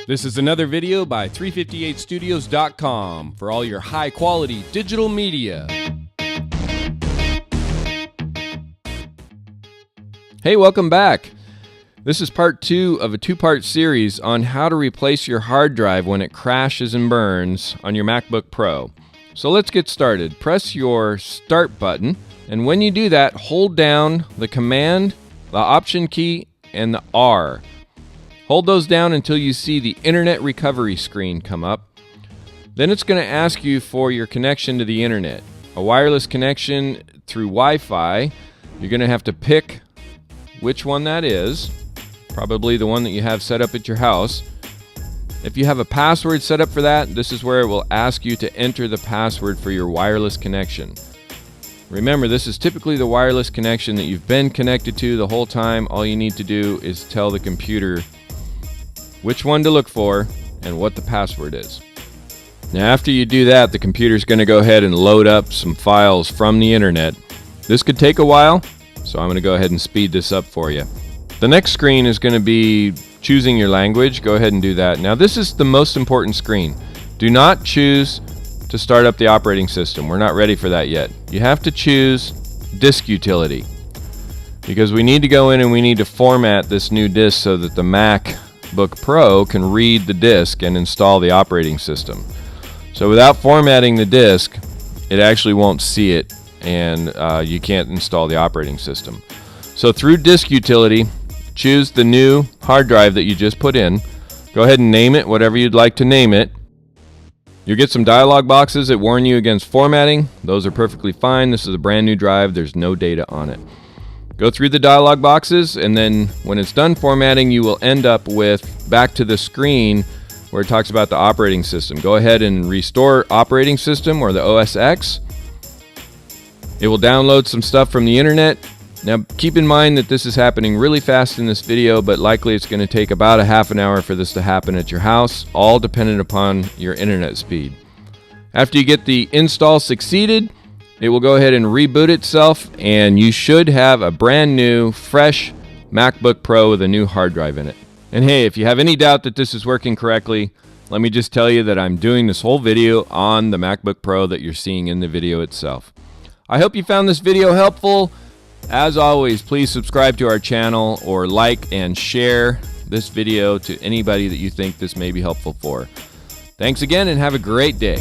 This is another video by 358studios.com for all your high-quality digital media. Hey, welcome back. This is part 2 of a 2-part series on how to replace your hard drive when it crashes and burns on your MacBook Pro. So let's get started. Press your Start button, and when you do that, hold down the Command, the Option key, and the R. Hold those down until you see the Internet Recovery screen come up. Then it's going to ask you for your connection to the Internet. A wireless connection through Wi-Fi. You're going to have to pick which one that is. Probably the one that you have set up at your house. If you have a password set up for that, this is where it will ask you to enter the password for your wireless connection. Remember, this is typically the wireless connection that you've been connected to the whole time. All you need to do is tell the computer which one to look for and what the password is. Now, after you do that, the computer's going to go ahead and load up some files from the internet. This could take a while, so I'm going to go ahead and speed this up for you. The next screen is going to be choosing your language. Go ahead and do that. Now, this is the most important screen. Do not choose to start up the operating system. We're not ready for that yet. You have to choose disk utility, because we need to go in and we need to format this new disk so that the MacBook Pro can read the disk and install the operating system. So without formatting the disk, it actually won't see it, and you can't install the operating system. So through disk utility, choose the new hard drive that you just put in. Go ahead and name it whatever you'd like to name it. You'll get some dialog boxes that warn you against formatting. Those are perfectly fine. This is a brand new drive. There's no data on it. Go through the dialog boxes, and then when it's done formatting, you will end up with back to the screen where it talks about the operating system. Go ahead and restore operating system or the OS X. It will download some stuff from the internet. Now, keep in mind that this is happening really fast in this video, but likely it's going to take about a half an hour for this to happen at your house, all dependent upon your internet speed. After you get the install succeeded, it will go ahead and reboot itself, and you should have a brand new, fresh MacBook Pro with a new hard drive in it. And hey, if you have any doubt that this is working correctly, let me just tell you that I'm doing this whole video on the MacBook Pro that you're seeing in the video itself. I hope you found this video helpful. As always, please subscribe to our channel or like and share this video to anybody that you think this may be helpful for. Thanks again, and have a great day.